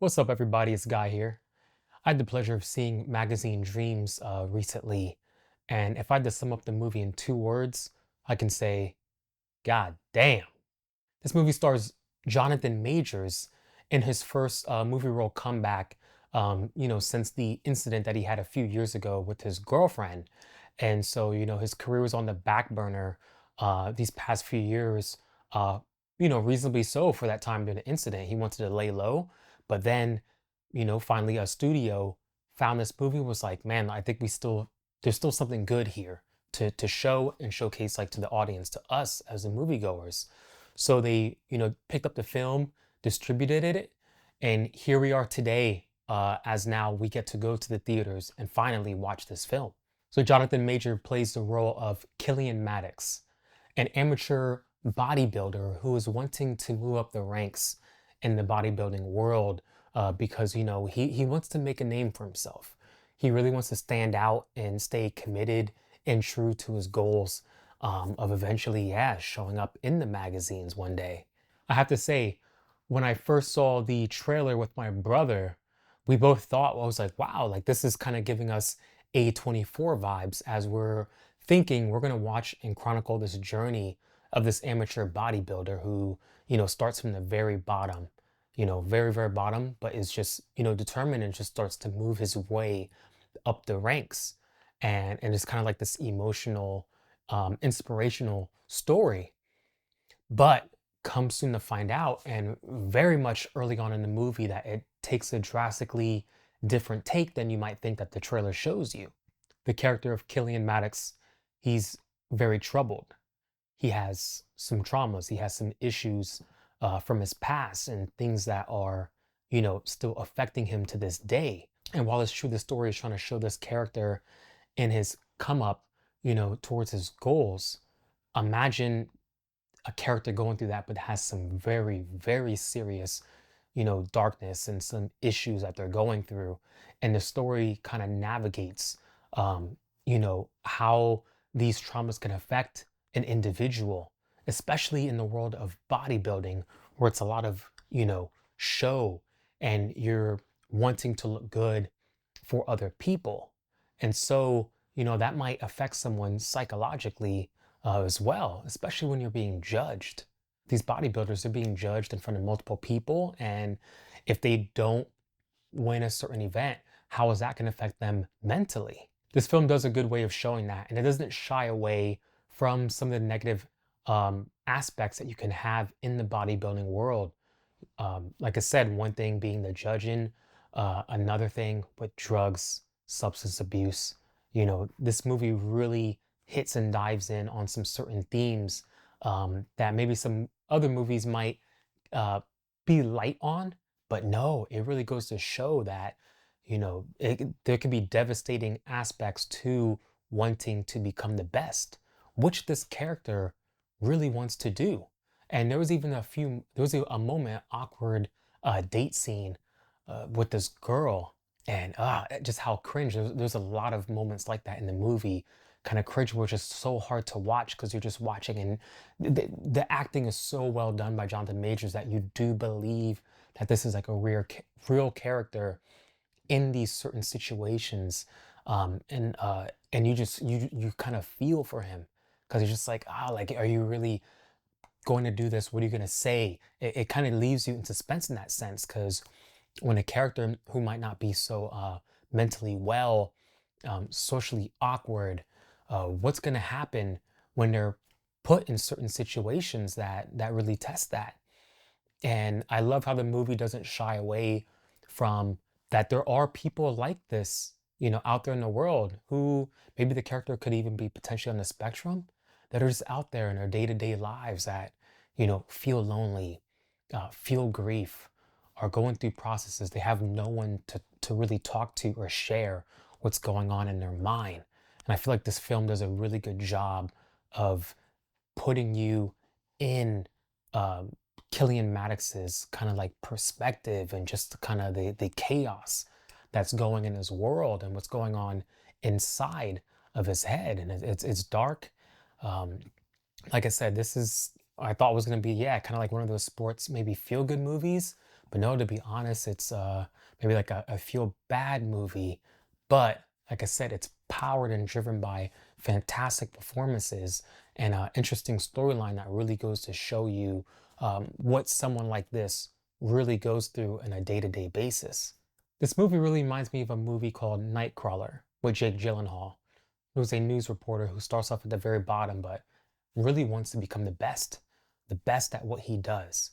What's up, everybody? It's Guy here. I had the pleasure of seeing Magazine Dreams recently, and if I had to sum up the movie in two words, I can say, God damn. This movie stars Jonathan Majors in his first movie role comeback, since the incident that he had a few years ago with his girlfriend. And so, his career was on the back burner these past few years, reasonably so for that time during the incident. He wanted to lay low, but then, finally a studio found this movie, was like, man, I think there's still something good here to show and showcase like to the audience, to us as the moviegoers. So they, picked up the film, distributed it, and here we are today, as now we get to go to the theaters and finally watch this film. So Jonathan Major plays the role of Killian Maddox, an amateur bodybuilder who is wanting to move up the ranks in the bodybuilding world, because he wants to make a name for himself. He really wants to stand out and stay committed and true to his goals, of eventually, yeah, showing up in the magazines one day. I have to say, when I first saw the trailer with my brother, we both thought, I was like, wow, like this is kind of giving us A24 vibes, as we're thinking we're going to watch and chronicle this journey of this amateur bodybuilder who, starts from the very bottom, very, very bottom, but is just, determined and just starts to move his way up the ranks. And it's kind of like this emotional, inspirational story. But come soon to find out, and very much early on in the movie, that it takes a drastically different take than you might think that the trailer shows you. The character of Killian Maddox, he's very troubled. He has some traumas, he has some issues from his past, and things that are, still affecting him to this day. And while it's true the story is trying to show this character in his come up, towards his goals, imagine a character going through that, but has some very, very serious, darkness and some issues that they're going through. And the story kind of navigates, how these traumas can affect an individual, especially in the world of bodybuilding, where it's a lot of, show, and you're wanting to look good for other people. And so, that might affect someone psychologically, as well, especially when you're being judged. These bodybuilders are being judged in front of multiple people. And if they don't win a certain event, how is that going to affect them mentally? This film does a good way of showing that. And it doesn't shy away from some of the negative aspects that you can have in the bodybuilding world. Like I said, one thing being the judging, another thing with drugs, substance abuse. This movie really hits and dives in on some certain themes, that maybe some other movies might uh, be light on, but no, it really goes to show that, there can be devastating aspects to wanting to become the best, which this character really wants to do. And there was a moment, awkward date scene with this girl, and just how cringe. There's a lot of moments like that in the movie, kind of cringe, which is so hard to watch because you're just watching, and the acting is so well done by Jonathan Majors that you do believe that this is like a real character in these certain situations, and you kind of feel for him, because you're just like, like, are you really going to do this? What are you going to say? It kind of leaves you in suspense in that sense, because when a character who might not be so mentally well, socially awkward, what's going to happen when they're put in certain situations that really test that? And I love how the movie doesn't shy away from that. There are people like this, out there in the world, who maybe the character could even be potentially on the spectrum, that are just out there in their day-to-day lives that, feel lonely, feel grief, are going through processes. They have no one to really talk to or share what's going on in their mind. And I feel like this film does a really good job of putting you in um, Killian Maddox's kind of like perspective, and just kind of the chaos that's going in his world and what's going on inside of his head. And it's dark. Um, like I said, this is, I thought was going to be, yeah, kind of like one of those sports, maybe feel good movies, But no, to be honest, it's maybe like a feel bad movie. But like I said, it's powered and driven by fantastic performances and an interesting storyline that really goes to show you what someone like this really goes through on a day-to-day basis. This movie really reminds me of a movie called Nightcrawler with Jake Gyllenhaal, who's a news reporter who starts off at the very bottom, but really wants to become the best at what he does.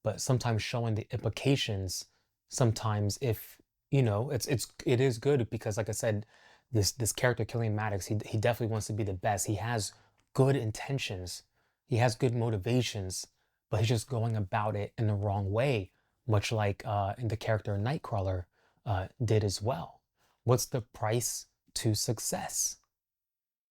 But sometimes showing the implications, sometimes if it is good because like I said, this character Killian Maddox, he definitely wants to be the best. He has good intentions, he has good motivations, but he's just going about it in the wrong way, much like in the character Nightcrawler did as well. What's the price to success?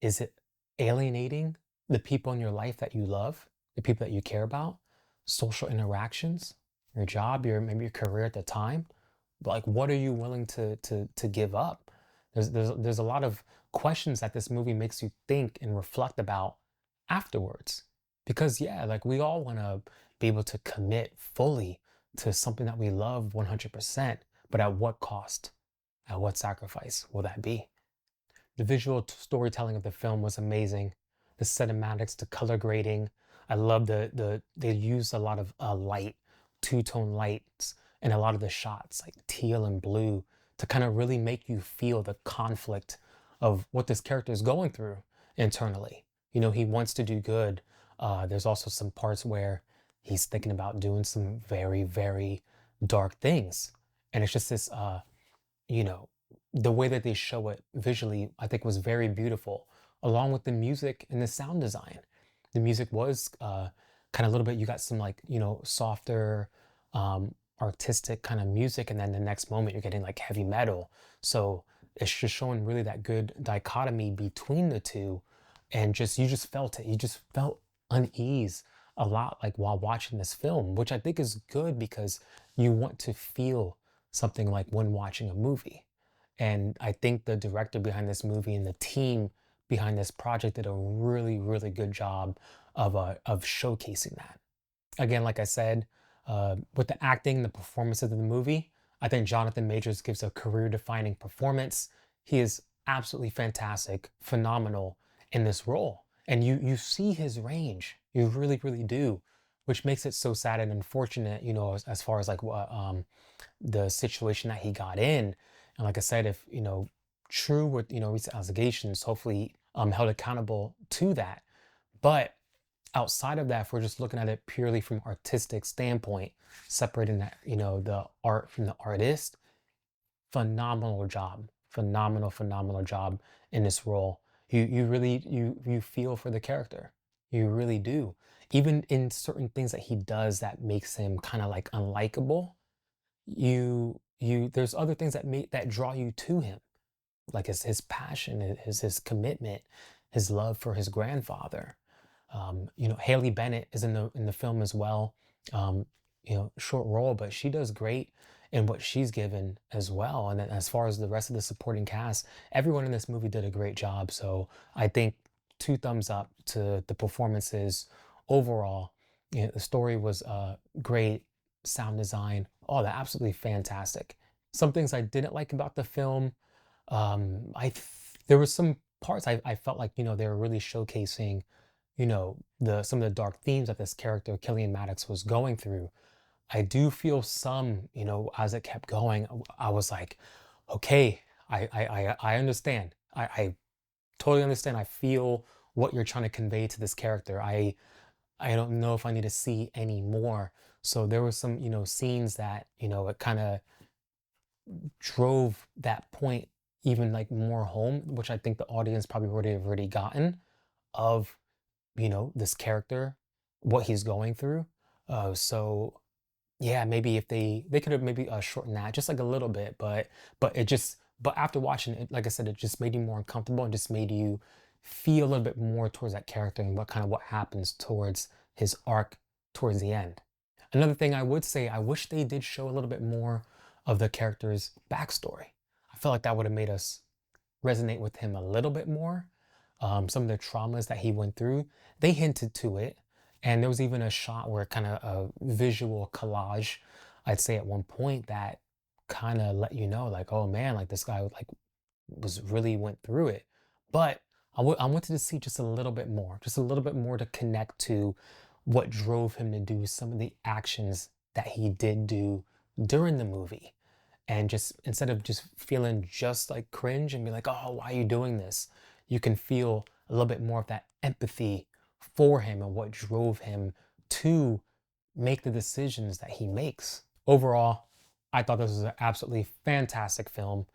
Is it alienating the people in your life that you love, the people that you care about, social interactions, your job, your maybe your career at the time? Like, what are you willing to give up? There's a lot of questions that this movie makes you think and reflect about afterwards. Because yeah, like we all want to be able to commit fully to something that we love 100%, but at what cost? At what sacrifice will that be? The visual storytelling of the film was amazing. The cinematics, the color grading. I love they used a lot of light, two-tone lights in a lot of the shots, like teal and blue, to kind of really make you feel the conflict of what this character is going through internally. You know, he wants to do good. There's also some parts where he's thinking about doing some very, very dark things. And it's just this you know, the way that they show it visually, I think was very beautiful, along with the music and the sound design. The music was kind of a little bit, you got some like, softer, artistic kind of music. And then the next moment you're getting like heavy metal. So it's just showing really that good dichotomy between the two. And you just felt it. You just felt unease a lot like while watching this film, which I think is good because you want to feel something like when watching a movie. And I think the director behind this movie and the team behind this project did a really, really good job of showcasing that. Again, like I said, with the acting, the performances of the movie, I think Jonathan Majors gives a career-defining performance. He is absolutely fantastic, phenomenal in this role, and you see his range. You really, really do, which makes it so sad and unfortunate. As far as like what the situation that he got in, and like I said, if true with recent allegations, hopefully held accountable to that. But outside of that, if we're just looking at it purely from artistic standpoint, separating that, the art from the artist, phenomenal job. Phenomenal, phenomenal job in this role. You really you feel for the character. You really do. Even in certain things that he does that makes him kind of like unlikable, there's other things that draw you to him, like his passion, his commitment, his love for his grandfather. Haley Bennett is in the film as well. Um, short role, but she does great in what she's given as well. And then as far as the rest of the supporting cast, everyone in this movie did a great job. So I think two thumbs up to the performances overall. The story was great, sound design, all that absolutely fantastic. Some things I didn't like about the film, there was some parts I felt like they were really showcasing the some of the dark themes that this character Killian Maddox was going through. I do feel some, as it kept going, I was like, okay, I understand. I totally understand. I feel what you're trying to convey to this character. I don't know if I need to see any more. So there were some, scenes that, it kind of drove that point even like more home, which I think the audience probably already gotten of, this character, what he's going through. So yeah, maybe if they could have maybe shortened that just like a little bit, but after watching it, like I said, it just made you more uncomfortable and just made you feel a little bit more towards that character and what happens towards his arc towards the end. Another thing I would say, I wish they did show a little bit more of the character's backstory. I feel like that would have made us resonate with him a little bit more. Some of the traumas that he went through, they hinted to it. And there was even a shot where kind of a visual collage I'd say at one point that kind of let you know, like, oh man, like this guy like was really went through it. But I wanted to see just a little bit more, just a little bit more to connect to what drove him to do some of the actions that he did do during the movie. And just instead of just feeling just like cringe and be like, oh, why are you doing this? You can feel a little bit more of that empathy for him and what drove him to make the decisions that he makes. Overall, I thought this was an absolutely fantastic film.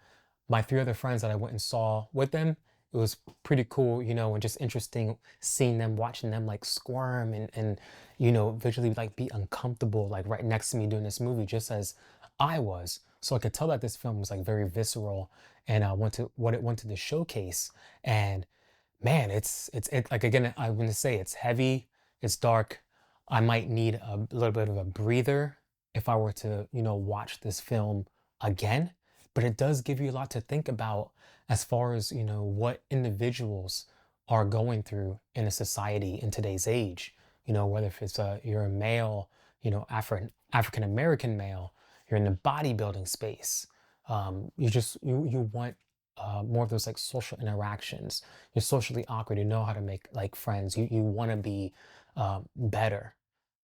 My three other friends that I went and saw with them, it was pretty cool, and just interesting seeing them, watching them like squirm and visually like be uncomfortable, like right next to me doing this movie, just as I was. So I could tell that this film was like very visceral and went to what it wanted to showcase. And man, it like again, I want to say it's heavy, it's dark. I might need a little bit of a breather if I were to, watch this film again. But it does give you a lot to think about as far as, what individuals are going through in a society in today's age. Whether if it's you're a male, African American male, you're in the bodybuilding space. You want more of those like social interactions. You're socially awkward. You know how to make like friends. You want to be better.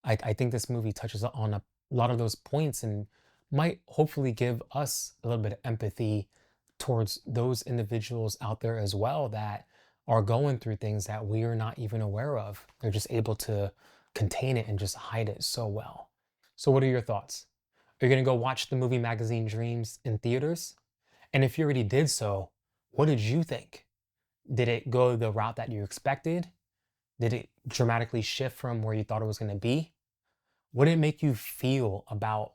I think this movie touches on a lot of those points and might hopefully give us a little bit of empathy towards those individuals out there as well that are going through things that we are not even aware of. They're just able to contain it and just hide it so well. So, what are your thoughts? Are you going to go watch the movie Magazine Dreams in theaters? And if you already did so, what did you think? Did it go the route that you expected? Did it dramatically shift from where you thought it was going to be? What did it make you feel about,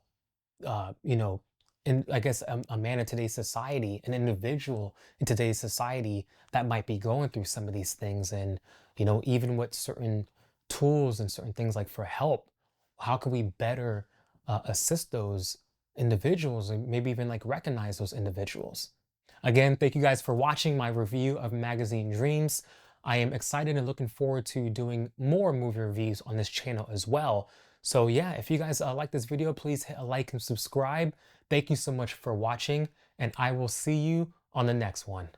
uh, you know, in I guess a man in today's society, an individual in today's society that might be going through some of these things, and even with certain tools and certain things like for help, how can we better assist those individuals and maybe even like recognize those individuals? Again, thank you guys for watching my review of Magazine Dreams. I am excited and looking forward to doing more movie reviews on this channel as well. So yeah, if you guys like this video, please hit a like and subscribe. Thank you so much for watching, and I will see you on the next one.